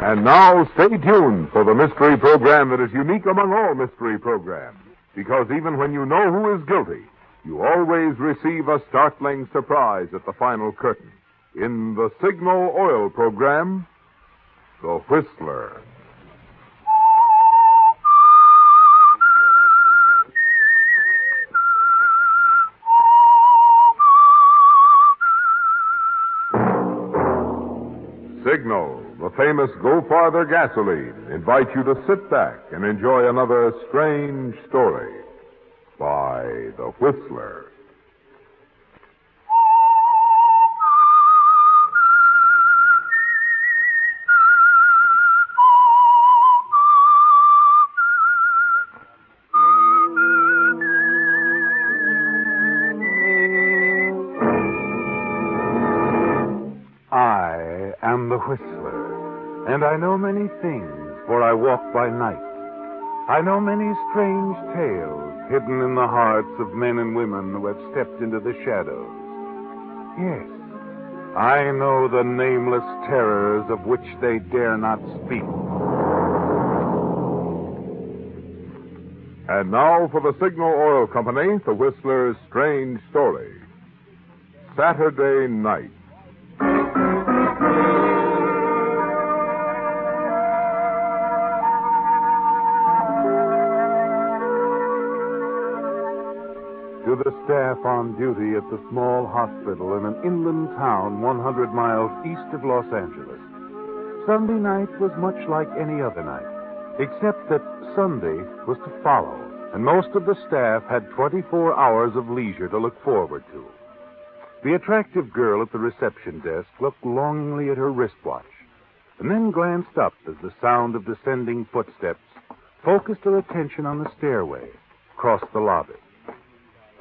And now, stay tuned for the mystery program that is unique among all mystery programs. Because even when you know who is guilty, you always receive a startling surprise at the final curtain. In the Signal Oil program, The Whistler. Signal, the famous Go Farther gasoline, invites you to sit back and enjoy another strange story by The Whistler. I am the Whistler, and I know many things, for I walk by night. I know many strange tales hidden in the hearts of men and women who have stepped into the shadows. Yes, I know the nameless terrors of which they dare not speak. And now for the Signal Oil Company, The Whistler's strange story. Saturday Night. To the staff on duty at the small hospital in an inland town 100 miles east of Los Angeles, Sunday night was much like any other night, except that Sunday was to follow, and most of the staff had 24 hours of leisure to look forward to. The attractive girl at the reception desk looked longingly at her wristwatch, and then glanced up as the sound of descending footsteps focused her attention on the stairway across the lobby.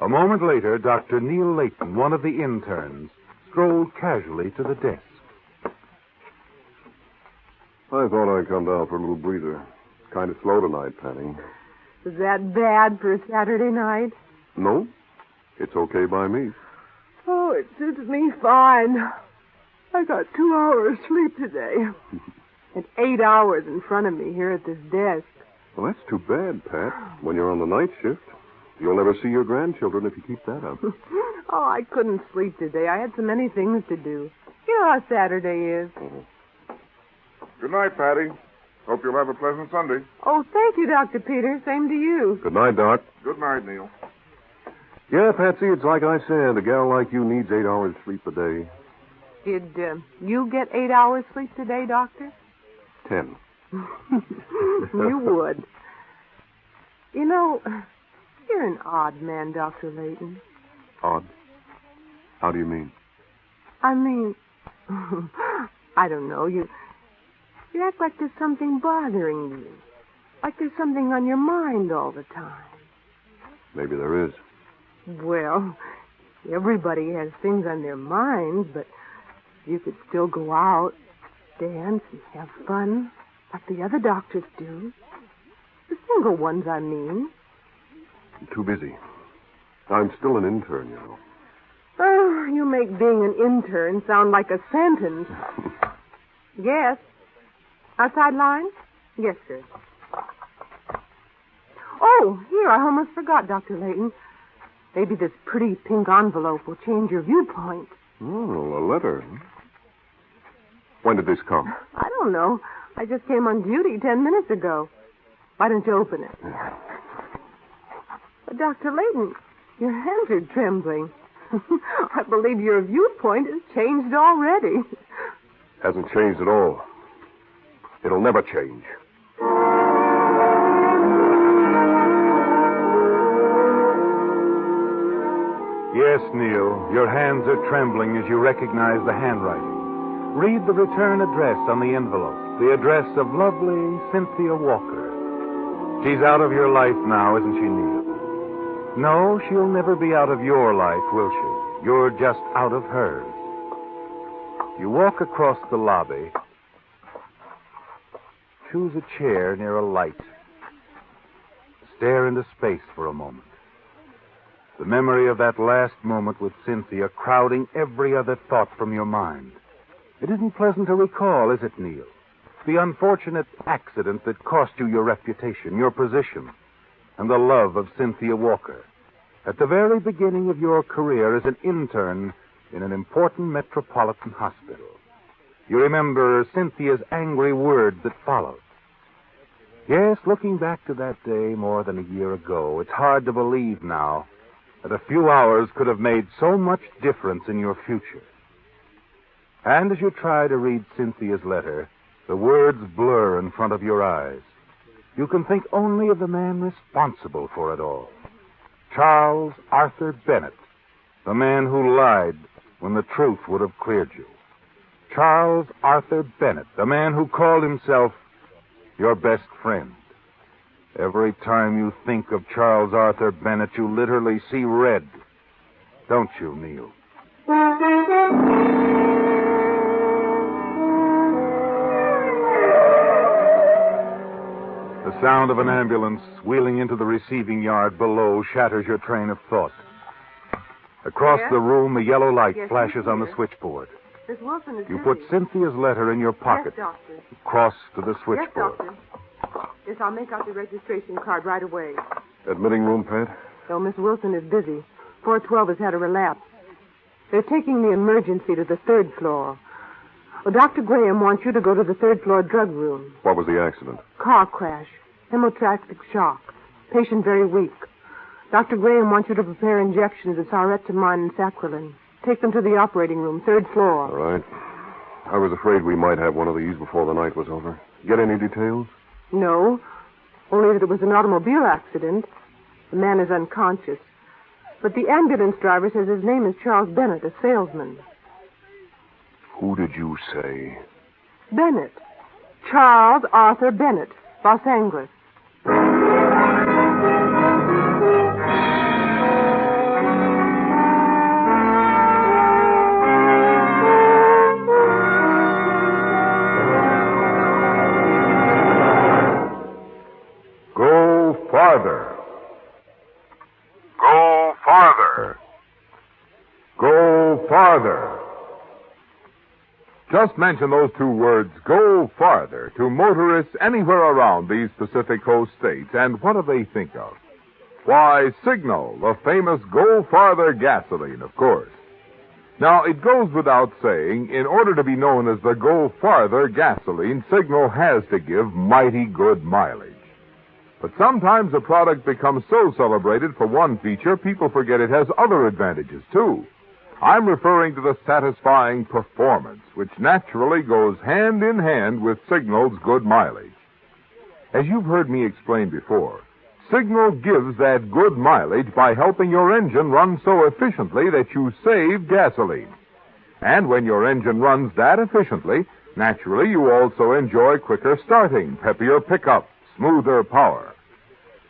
A moment later, Dr. Neil Layton, one of the interns, strolled casually to the desk. I thought I'd come down for a little breather. Kind of slow tonight, Penny. Is that bad for a Saturday night? No, it's okay by me. Oh, it suits me fine. I got 2 hours sleep today. And 8 hours in front of me here at this desk. Well, that's too bad, Pat. When you're on the night shift, you'll never see your grandchildren if you keep that up. Oh, I couldn't sleep today. I had so many things to do. You know how Saturday is. Good night, Patty. Hope you'll have a pleasant Sunday. Oh, thank you, Dr. Peter. Same to you. Good night, Doc. Good night, Neil. Yeah, Patsy, it's like I said. A gal like you needs 8 hours sleep a day. Did you get 8 hours sleep today, Doctor? 10. You would. You know, you're an odd man, Dr. Layton. Odd? How do you mean? I mean, I don't know. You act like there's something bothering you. Like there's something on your mind all the time. Maybe there is. Well, everybody has things on their minds, but you could still go out, dance, and have fun, like the other doctors do. The single ones, I mean. I'm too busy. I'm still an intern, you know. Oh, you make being an intern sound like a sentence. Yes. Outside line? Yes, sir. Oh, here, I almost forgot, Dr. Layton. Maybe this pretty pink envelope will change your viewpoint. Oh, a letter. When did this come? I don't know. I just came on duty 10 minutes ago. Why don't you open it? But Dr. Layton, your hands are trembling. I believe your viewpoint has changed already. Hasn't changed at all. It'll never change. Yes, Neil, your hands are trembling as you recognize the handwriting. Read the return address on the envelope, the address of lovely Cynthia Walker. She's out of your life now, isn't she, Neil? No, she'll never be out of your life, will she? You're just out of hers. You walk across the lobby. Choose a chair near a light. Stare into space for a moment. The memory of that last moment with Cynthia crowding every other thought from your mind. It isn't pleasant to recall, is it, Neil? The unfortunate accident that cost you your reputation, your position, and the love of Cynthia Walker. At the very beginning of your career as an intern in an important metropolitan hospital. You remember Cynthia's angry words that followed. Yes, looking back to that day more than a year ago, it's hard to believe now that a few hours could have made so much difference in your future. And as you try to read Cynthia's letter, the words blur in front of your eyes. You can think only of the man responsible for it all. Charles Arthur Bennett, the man who lied when the truth would have cleared you. Charles Arthur Bennett, the man who called himself your best friend. Every time you think of Charles Arthur Bennett, you literally see red. Don't you, Neil? The sound of an ambulance wheeling into the receiving yard below shatters your train of thought. Across the room, a yellow light flashes on the switchboard. Miss Wilson is You busy. put Cynthia's letter in your pocket. Yes, doctor. Cross to the Yes, switchboard. doctor. Yes, I'll make out the registration card right away. Admitting room, Pat? So Miss Wilson is busy. 412 has had a relapse. They're taking the emergency to the third floor. Well, Dr. Graham wants you to go to the third floor drug room. What was the accident? Car crash. Hemotractic shock. Patient very weak. Dr. Graham wants you to prepare injections of saretamine and saccharin. Take them to the operating room, third floor. All right. I was afraid we might have one of these before the night was over. Get any details? No, only that it was an automobile accident. The man is unconscious. But the ambulance driver says his name is Charles Bennett, a salesman. Who did you say? Bennett. Charles Arthur Bennett, Los Angeles. Go farther. Go farther. Go farther. Just mention those two words, go farther, to motorists anywhere around these Pacific Coast states, and what do they think of? Why, Signal, the famous Go Farther gasoline, of course. Now, it goes without saying, in order to be known as the Go Farther gasoline, Signal has to give mighty good mileage. But sometimes a product becomes so celebrated for one feature, people forget it has other advantages, too. I'm referring to the satisfying performance, which naturally goes hand in hand with Signal's good mileage. As you've heard me explain before, Signal gives that good mileage by helping your engine run so efficiently that you save gasoline. And when your engine runs that efficiently, naturally you also enjoy quicker starting, peppier pickup, smoother power.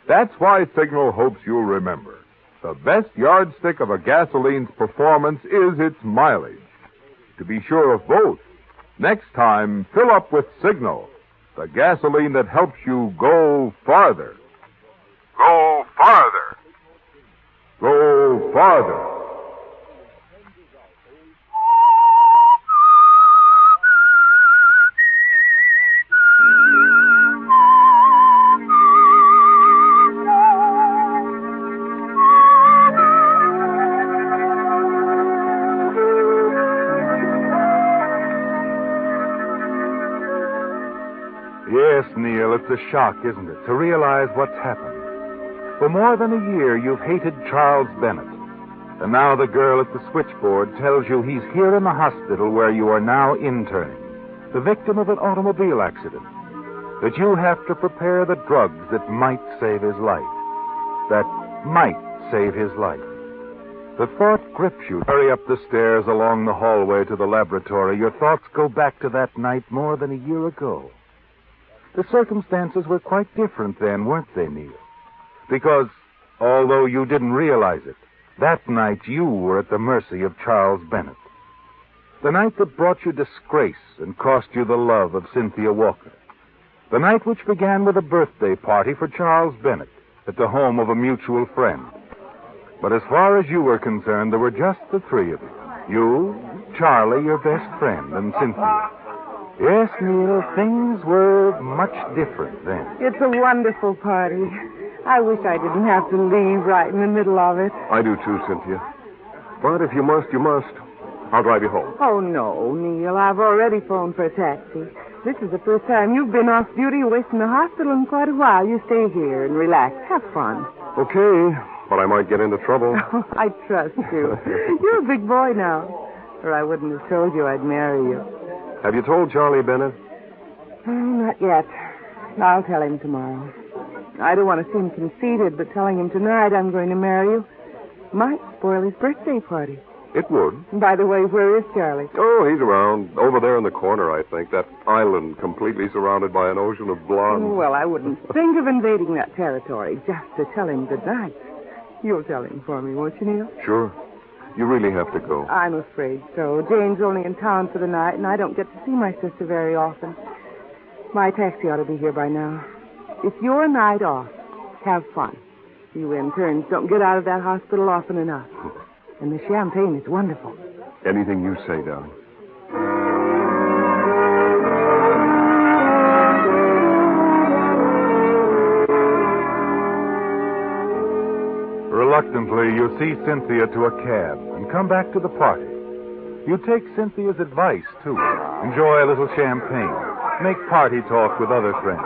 That's why Signal hopes you'll remember. The best yardstick of a gasoline's performance is its mileage. To be sure of both, next time, fill up with Signal, the gasoline that helps you go farther. Go farther. Go farther. Yes, Neil, it's a shock, isn't it, to realize what's happened. For more than a year, you've hated Charles Bennett. And now the girl at the switchboard tells you he's here in the hospital where you are now interning, the victim of an automobile accident, that you have to prepare the drugs that might save his life. That might save his life. The thought grips you. Hurry up the stairs along the hallway to the laboratory. Your thoughts go back to that night more than a year ago. The circumstances were quite different then, weren't they, Neil? Because, although you didn't realize it, that night you were at the mercy of Charles Bennett. The night that brought you disgrace and cost you the love of Cynthia Walker. The night which began with a birthday party for Charles Bennett at the home of a mutual friend. But as far as you were concerned, there were just the three of you. You, Charlie, your best friend, and Cynthia. Yes, Neil, things were much different then. It's a wonderful party. I wish I didn't have to leave right in the middle of it. I do too, Cynthia. But if you must, you must. I'll drive you home. Oh, no, Neil. I've already phoned for a taxi. This is the first time you've been off duty away from the hospital in quite a while. You stay here and relax. Have fun. Okay, but I might get into trouble. I trust you. You're a big boy now. Or I wouldn't have told you I'd marry you. Have you told Charlie Bennett? Oh, not yet. I'll tell him tomorrow. I don't want to seem conceited, but telling him tonight I'm going to marry you might spoil his birthday party. It would. By the way, where is Charlie? Oh, he's around. Over there in the corner, I think. That island completely surrounded by an ocean of blonde. Well, I wouldn't think of invading that territory just to tell him good night. You'll tell him for me, won't you, Neil? Sure. You really have to go. I'm afraid so. Jane's only in town for the night, and I don't get to see my sister very often. My taxi ought to be here by now. It's your night off. Have fun. You interns don't get out of that hospital often enough. And the champagne is wonderful. Anything you say, darling. Reluctantly, you see Cynthia to a cab and come back to the party. You take Cynthia's advice, too. Enjoy a little champagne. Make party talk with other friends.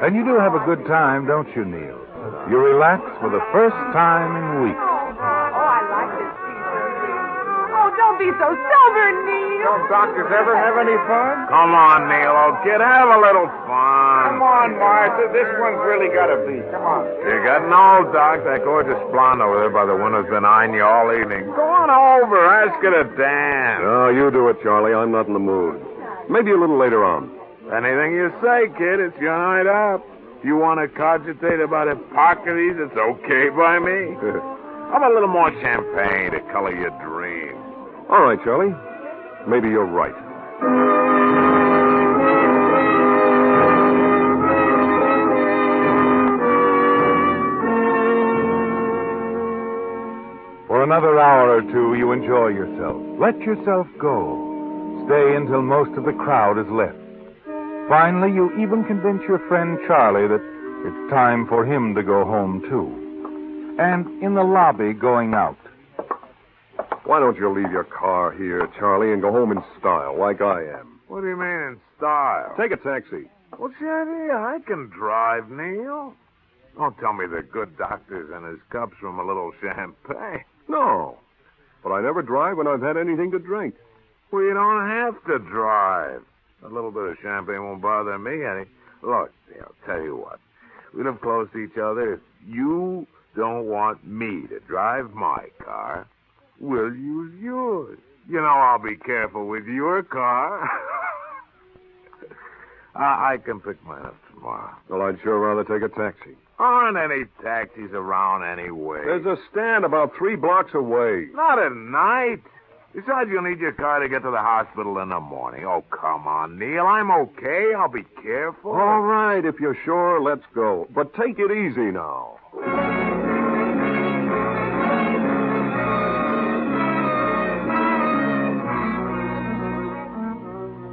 And you do have a good time, don't you, Neil? You relax for the first time in weeks. Oh, I like this piece. Oh, don't be so sober, Neil. Don't doctors ever have any fun? Come on, Neil, old kid. Have a little fun. Come on, Martha. This one's really got to be. Come on. You're getting old, Doc. That gorgeous blonde over there by the window's been eyeing you all evening. Go on over. Ask her to dance. No, you do it, Charlie. I'm not in the mood. Maybe a little later on. Anything you say, kid. It's your night up. If you want to cogitate about Hippocrates, it's okay by me. How about a little more champagne to color your dreams? All right, Charlie. Maybe you're right. For another hour or two, you enjoy yourself. Let yourself go. Stay until most of the crowd is left. Finally, you even convince your friend Charlie that it's time for him to go home, too. And in the lobby going out. Why don't you leave your car here, Charlie, and go home in style, like I am? What do you mean in style? Take a taxi. What's the idea? I can drive, Neil. Don't tell me the good doctor's in his cups from a little champagne. No. But I never drive when I've had anything to drink. Well, you don't have to drive. A little bit of champagne won't bother me any. Look, I'll tell you what. We live close to each other. If you don't want me to drive my car, we'll use yours. You know I'll be careful with your car. I can pick mine up tomorrow. Well, I'd sure rather take a taxi. Aren't any taxis around anyway? There's a stand about 3 blocks away. Not at night. Besides, you'll need your car to get to the hospital in the morning. Oh, come on, Neil. I'm okay. I'll be careful. All right, if you're sure, let's go. But take it easy now.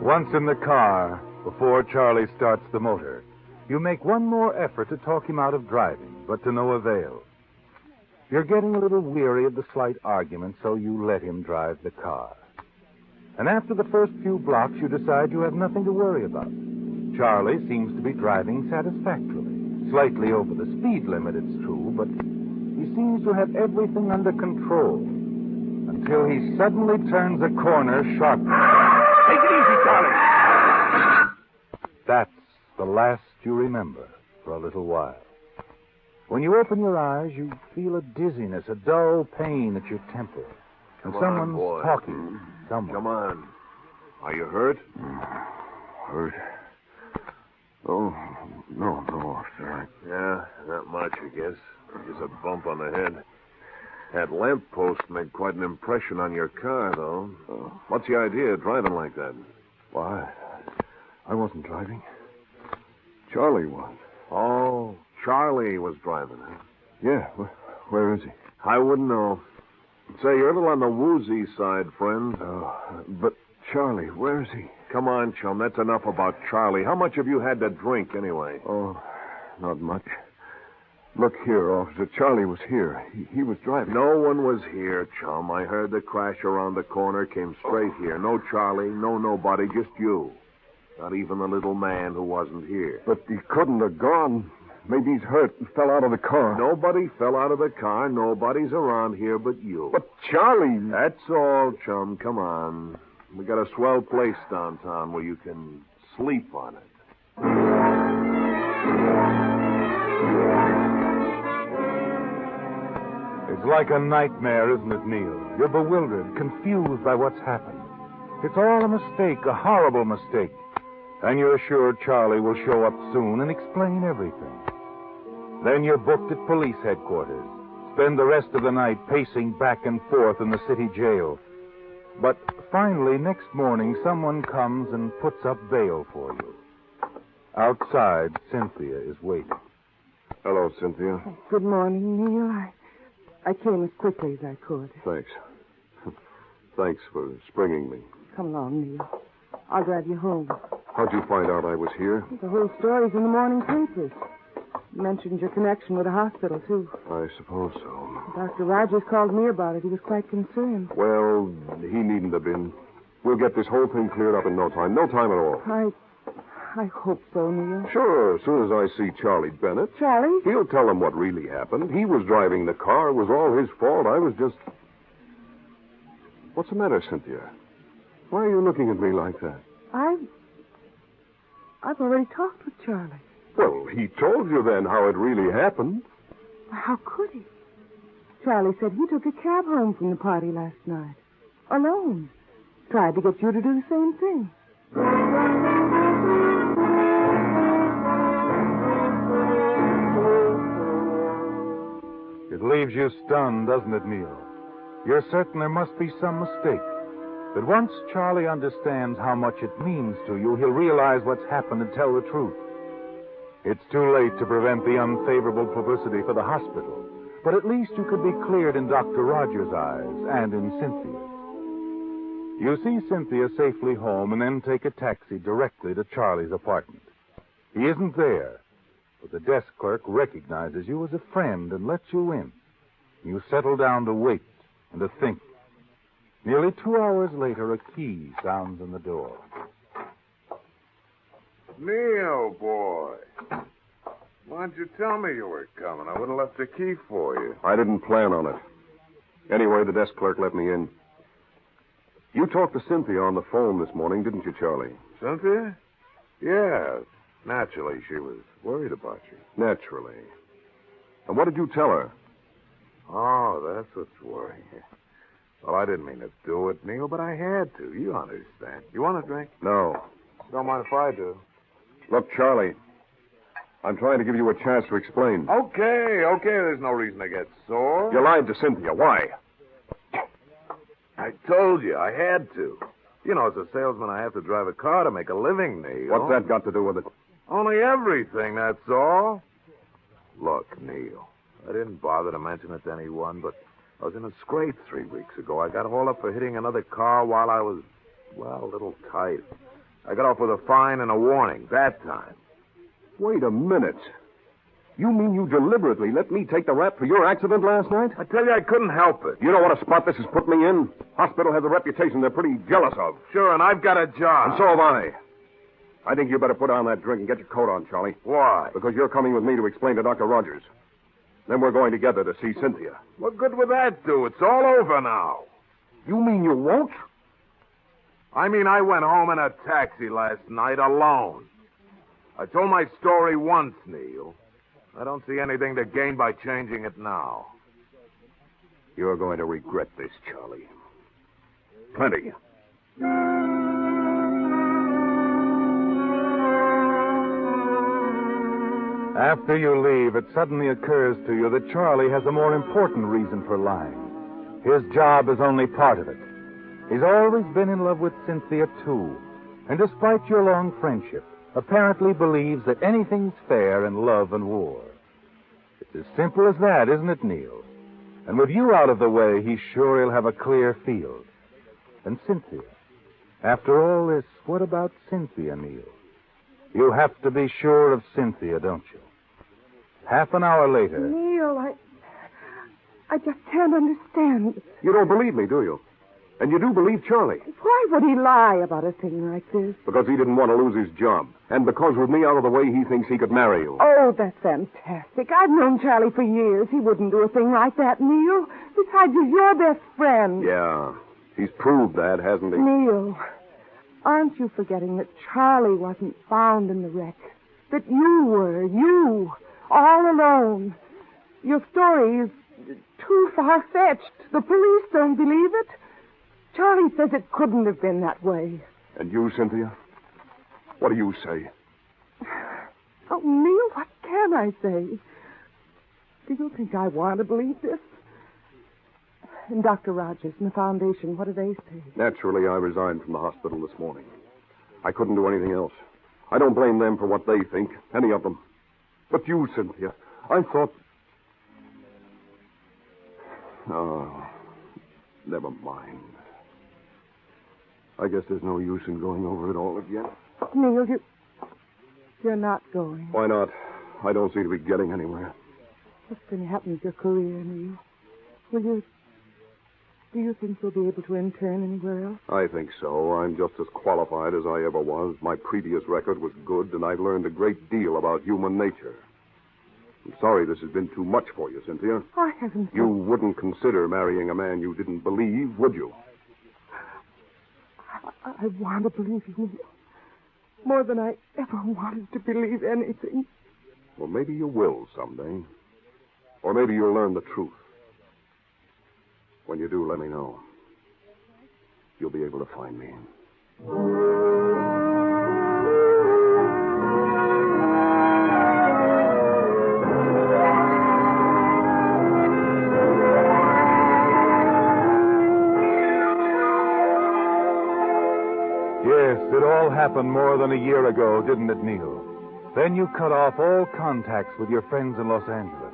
Once in the car, before Charlie starts the motor, you make one more effort to talk him out of driving, but to no avail. You're getting a little weary of the slight argument, so you let him drive the car. And after the first few blocks, you decide you have nothing to worry about. Charlie seems to be driving satisfactorily. Slightly over the speed limit, it's true, but he seems to have everything under control. Until he suddenly turns a corner sharply. Take it easy, Charlie. That's the last you remember for a little while. When you open your eyes, you feel a dizziness, a dull pain at your temple. And someone's talking. Someone. Come on. Are you hurt? Hurt? Oh, no, officer. Yeah, not much, I guess. Just a bump on the head. That lamppost made quite an impression on your car, though. What's the idea of driving like that? Why, I wasn't driving. Charlie was. Oh, Charlie was driving, huh? Yeah, where is he? I wouldn't know. Say, you're a little on the woozy side, friend. But Charlie, where is he? Come on, chum. That's enough about Charlie. How much have you had to drink, anyway? Oh, not much. Look here, officer. Charlie was here. He was driving. No one was here, chum. I heard the crash around the corner, came straight here. No Charlie, no nobody, just you. Not even the little man who wasn't here. But he couldn't have gone. Maybe he's hurt and fell out of the car. Nobody fell out of the car. Nobody's around here but you. But Charlie... That's all, chum. Come on. We got a swell place downtown where you can sleep on it. It's like a nightmare, isn't it, Neil? You're bewildered, confused by what's happened. It's all a mistake, a horrible mistake. And you're sure Charlie will show up soon and explain everything. Then you're booked at police headquarters. Spend the rest of the night pacing back and forth in the city jail. But finally, next morning, someone comes and puts up bail for you. Outside, Cynthia is waiting. Hello, Cynthia. Good morning, Neil. I came as quickly as I could. Thanks. Thanks for springing me. Come along, Neil. I'll drive you home. How'd you find out I was here? The whole story's in the morning papers. You mentioned your connection with the hospital, too. I suppose so. Dr. Rogers called me about it. He was quite concerned. Well, he needn't have been. We'll get this whole thing cleared up in no time. No time at all. I hope so, Neil. Sure, as soon as I see Charlie Bennett. Charlie? He'll tell him what really happened. He was driving the car. It was all his fault. I was just... What's the matter, Cynthia? Why are you looking at me like that? I've already talked with Charlie. Well, he told you then how it really happened. How could he? Charlie said he took a cab home from the party last night. Alone. Tried to get you to do the same thing. It leaves you stunned, doesn't it, Neil? You're certain there must be some mistake. But once Charlie understands how much it means to you, he'll realize what's happened and tell the truth. It's too late to prevent the unfavorable publicity for the hospital, but at least you could be cleared in Dr. Rogers' eyes and in Cynthia's. You see Cynthia safely home and then take a taxi directly to Charlie's apartment. He isn't there, but the desk clerk recognizes you as a friend and lets you in. You settle down to wait and to think. Nearly 2 hours later, a key sounds in the door. Neil, boy. Why didn't you tell me you were coming? I would have left a key for you. I didn't plan on it. Anyway, the desk clerk let me in. You talked to Cynthia on the phone this morning, didn't you, Charlie? Cynthia? Yeah. Naturally, she was worried about you. Naturally. And what did you tell her? Oh, that's what's worrying you. Well, I didn't mean to do it, Neil, but I had to. You understand. You want a drink? No. Don't mind if I do. Look, Charlie, I'm trying to give you a chance to explain. Okay. There's no reason to get sore. You lied to Cynthia. Why? I told you. I had to. You know, as a salesman, I have to drive a car to make a living, Neil. What's that got to do with it? Only everything, that's all. Look, Neil, I didn't bother to mention it to anyone, but I was in a scrape 3 weeks ago. I got hauled up for hitting another car while I was, well, a little tight. I got off with a fine and a warning that time. Wait a minute. You mean you deliberately let me take the rap for your accident last night? I tell you, I couldn't help it. You know what a spot this has put me in? Hospital has a reputation they're pretty jealous of. Sure, and I've got a job. And so have I. I think you better put down that drink and get your coat on, Charlie. Why? Because you're coming with me to explain to Dr. Rogers. Then we're going together to see Cynthia. What good would that do? It's all over now. You mean you won't? I mean, I went home in a taxi last night alone. I told my story once, Neil. I don't see anything to gain by changing it now. You're going to regret this, Charlie. Plenty. After you leave, it suddenly occurs to you that Charlie has a more important reason for lying. His job is only part of it. He's always been in love with Cynthia, too. And despite your long friendship, apparently believes that anything's fair in love and war. It's as simple as that, isn't it, Neil? And with you out of the way, he's sure he'll have a clear field. And Cynthia, After all this, what about Cynthia, Neil? You have to be sure of Cynthia, don't you? Half an hour later... Neil, I just can't understand. You don't believe me, do you? And you do believe Charlie. Why would he lie about a thing like this? Because he didn't want to lose his job. And because with me out of the way, he thinks he could marry you. Oh, that's fantastic. I've known Charlie for years. He wouldn't do a thing like that, Neil. Besides, he's your best friend. Yeah. He's proved that, hasn't he? Neil, aren't you forgetting that Charlie wasn't found in the wreck? That you were, all alone. Your story is too far-fetched. The police don't believe it. Charlie says it couldn't have been that way. And you, Cynthia? What do you say? Oh, Neil, what can I say? Do you think I want to believe this? And Dr. Rogers and the foundation, what do they say? Naturally, I resigned from the hospital this morning. I couldn't do anything else. I don't blame them for what they think, any of them. But you, Cynthia, I thought... Oh, never mind. I guess there's no use in going over it all again. Neil, you're not going. Why not? I don't seem to be getting anywhere. What's going to happen with your career, Neil? Do you think you'll be able to intern anywhere else? I think so. I'm just as qualified as I ever was. My previous record was good, and I've learned a great deal about human nature. I'm sorry this has been too much for you, Cynthia. I haven't... You wouldn't consider marrying a man you didn't believe, would you? I want to believe you, Neil. More than I ever wanted to believe anything. Well, maybe you will someday. Or maybe you'll learn the truth. When you do, let me know. You'll be able to find me. Yes, it all happened more than a year ago, didn't it, Neil? Then you cut off all contacts with your friends in Los Angeles.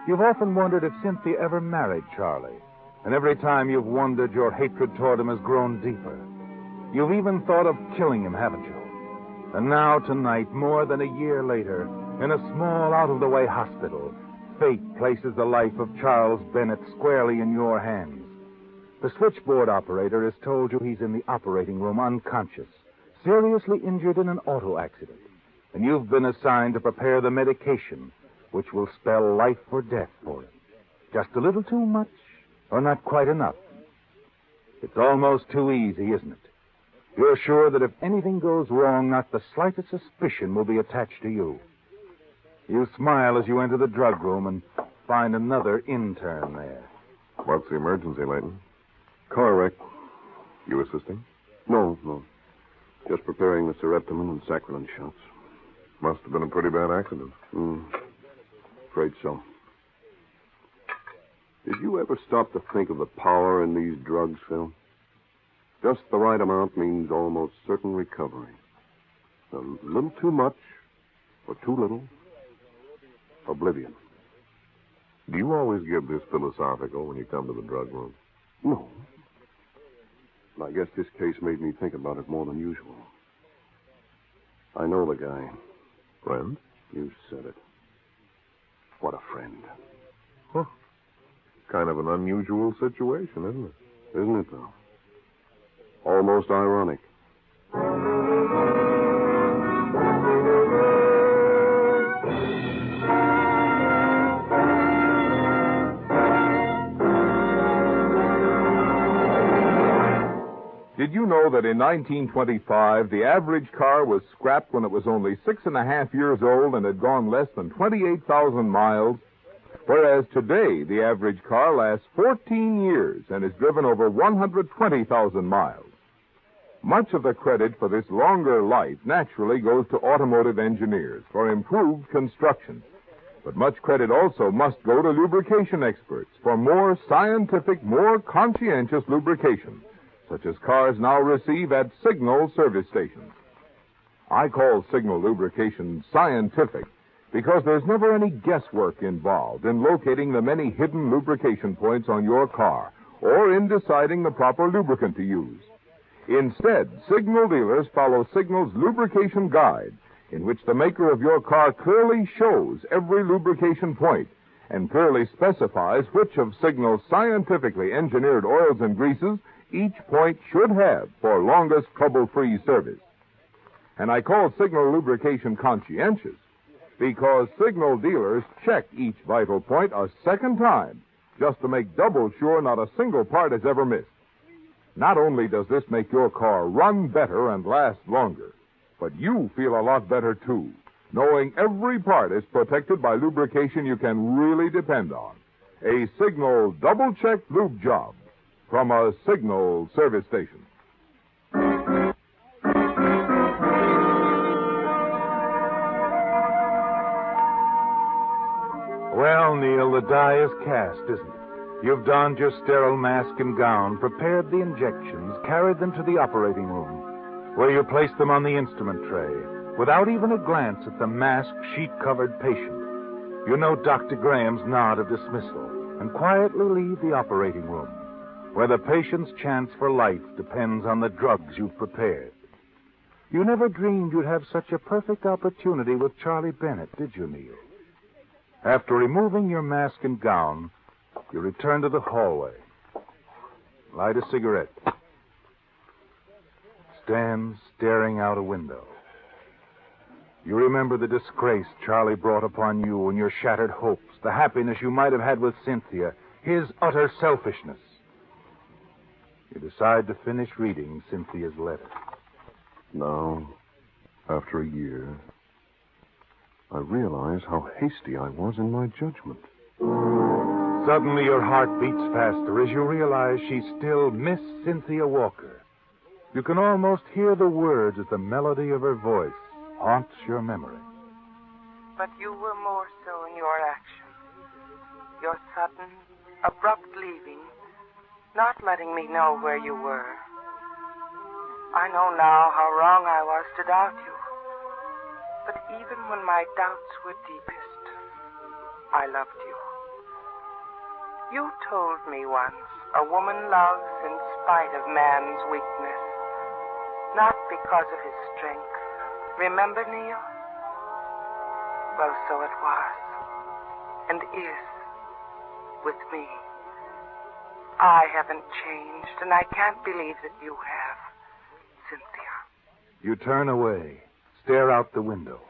You've often wondered if Cynthia ever married Charlie. And every time you've wondered, your hatred toward him has grown deeper. You've even thought of killing him, haven't you? And now, tonight, more than a year later, in a small, out-of-the-way hospital, fate places the life of Charles Bennett squarely in your hands. The switchboard operator has told you he's in the operating room unconscious, seriously injured in an auto accident. And you've been assigned to prepare the medication, which will spell life or death for him. Just a little too much, or not quite enough. It's almost too easy, isn't it? You're sure that if anything goes wrong, not the slightest suspicion will be attached to you. You smile as you enter the drug room and find another intern there. What's the emergency, Layton? Car wreck. You assisting? No. Just preparing the sereptamine and saccharin shots. Must have been a pretty bad accident. Afraid so. Did you ever stop to think of the power in these drugs, Phil? Just the right amount means almost certain recovery. A little too much, or too little, oblivion. Do you always get this philosophical when you come to the drug room? No. I guess this case made me think about it more than usual. I know the guy. Friend? You said it. What a friend. Huh. Kind of an unusual situation, isn't it? Isn't it, though? Almost ironic. Did you know that in 1925, the average car was scrapped when it was only 6.5 years old and had gone less than 28,000 miles? Whereas today, the average car lasts 14 years and is driven over 120,000 miles. Much of the credit for this longer life naturally goes to automotive engineers for improved construction. But much credit also must go to lubrication experts for more scientific, more conscientious lubrication, such as cars now receive at Signal service stations. I call Signal lubrication scientific because there's never any guesswork involved in locating the many hidden lubrication points on your car or in deciding the proper lubricant to use. Instead, Signal dealers follow Signal's lubrication guide, in which the maker of your car clearly shows every lubrication point and clearly specifies which of Signal's scientifically engineered oils and greases each point should have for longest trouble-free service. And I call Signal lubrication conscientious because Signal dealers check each vital point a second time just to make double sure not a single part is ever missed. Not only does this make your car run better and last longer, but you feel a lot better, too, knowing every part is protected by lubrication you can really depend on. A Signal double-check lube job from a Signal service station. Well, Neil, the die is cast, isn't it? You've donned your sterile mask and gown, prepared the injections, carried them to the operating room, where you place them on the instrument tray, without even a glance at the masked, sheet-covered patient. You note Dr. Graham's nod of dismissal and quietly leave the operating room, where the patient's chance for life depends on the drugs you've prepared. You never dreamed you'd have such a perfect opportunity with Charlie Bennett, did you, Neil? After removing your mask and gown, you return to the hallway. Light a cigarette. Stand staring out a window. You remember the disgrace Charlie brought upon you and your shattered hopes, the happiness you might have had with Cynthia, his utter selfishness. You decide to finish reading Cynthia's letter. Now, after a year, I realize how hasty I was in my judgment. Suddenly your heart beats faster as you realize she's still Miss Cynthia Walker. You can almost hear the words as the melody of her voice haunts your memory. But you were more so in your action. Your sudden, abrupt leaving, not letting me know where you were. I know now how wrong I was to doubt you. But even when my doubts were deepest, I loved you. You told me once a woman loves in spite of man's weakness, not because of his strength. Remember, Neil? Well, so it was, and is, with me. I haven't changed, and I can't believe that you have, Cynthia. You turn away, stare out the window.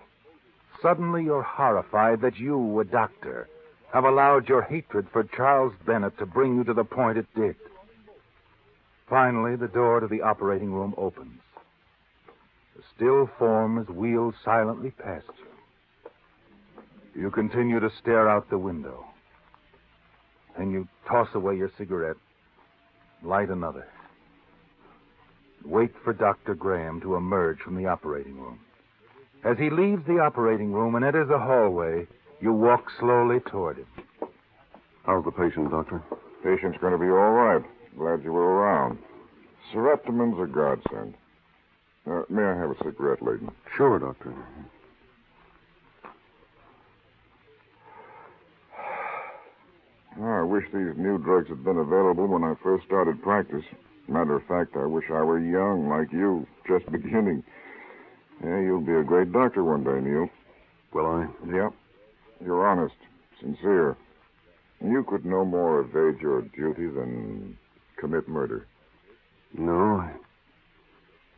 Suddenly you're horrified that you, a doctor, have allowed your hatred for Charles Bennett to bring you to the point it did. Finally, the door to the operating room opens. The still form is wheeled silently past you. You continue to stare out the window. Then you toss away your cigarette, light another. Wait for Dr. Graham to emerge from the operating room. As he leaves the operating room and enters the hallway, you walk slowly toward him. How's the patient, Doctor? Patient's going to be all right. Glad you were around. Sereptamin's a godsend. May I have a cigarette, Layton? Sure, Doctor. I wish these new drugs had been available when I first started practice. Matter of fact, I wish I were young like you, just beginning. Yeah, you'll be a great doctor one day, Neil. Will I? Yep. You're honest, sincere. You could no more evade your duty than commit murder. No,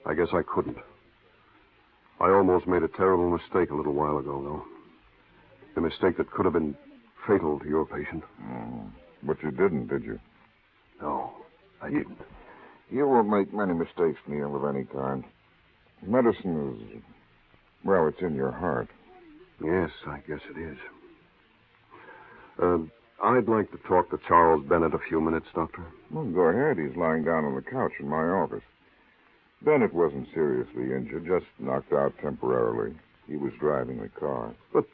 I guess I couldn't. I almost made a terrible mistake a little while ago, though. A mistake that could have been fatal to your patient. But you didn't, did you? No, I didn't. You won't make many mistakes, Neil, of any kind. Medicine is, well, it's in your heart. Yes, I guess it is. I'd like to talk to Charles Bennett a few minutes, Doctor. Well, go ahead. He's lying down on the couch in my office. Bennett wasn't seriously injured, just knocked out temporarily. He was driving the car. But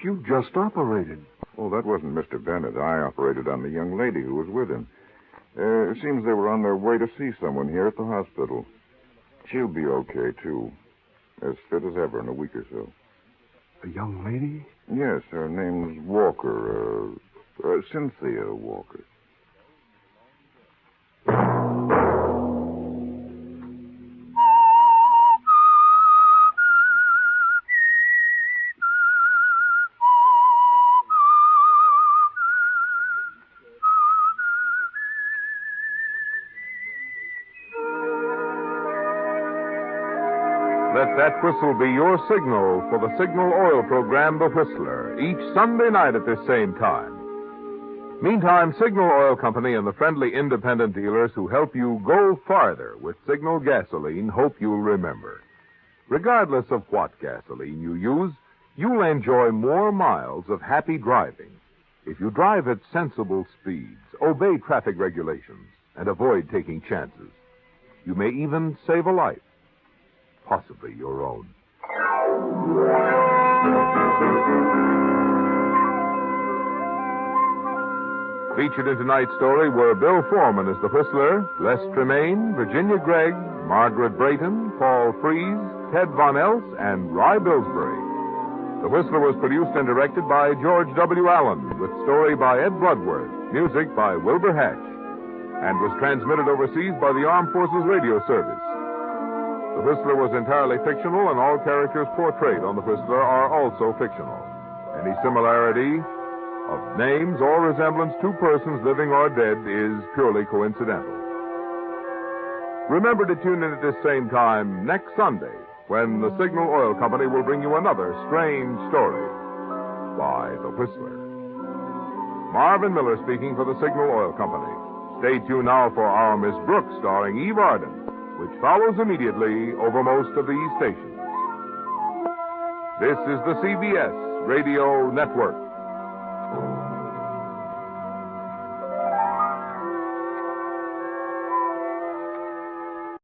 you just operated. Oh, that wasn't Mr. Bennett. I operated on the young lady who was with him. It seems they were on their way to see someone here at the hospital. She'll be okay, too. As fit as ever in a week or so. A young lady? Yes, her name's Walker. Cynthia Walker. that whistle be your signal for the Signal Oil program, The Whistler, each Sunday night at this same time. Meantime, Signal Oil Company and the friendly independent dealers who help you go farther with Signal gasoline hope you'll remember. Regardless of what gasoline you use, you'll enjoy more miles of happy driving if you drive at sensible speeds, obey traffic regulations, and avoid taking chances. You may even save a life, possibly your own. Featured in tonight's story were Bill Foreman as the Whistler, Les Tremaine, Virginia Gregg, Margaret Brayton, Paul Freese, Ted Von Elst, and Rye Billsbury. The Whistler was produced and directed by George W. Allen, with story by Ed Bloodworth, music by Wilbur Hatch, and was transmitted overseas by the Armed Forces Radio Service. The Whistler was entirely fictional, and all characters portrayed on The Whistler are also fictional. Any similarity of names or resemblance to persons living or dead is purely coincidental. Remember to tune in at this same time next Sunday, when the Signal Oil Company will bring you another strange story by The Whistler. Marvin Miller speaking for the Signal Oil Company. Stay tuned now for our Miss Brooks, starring Eve Arden, which follows immediately over most of these stations. This is the CBS Radio Network.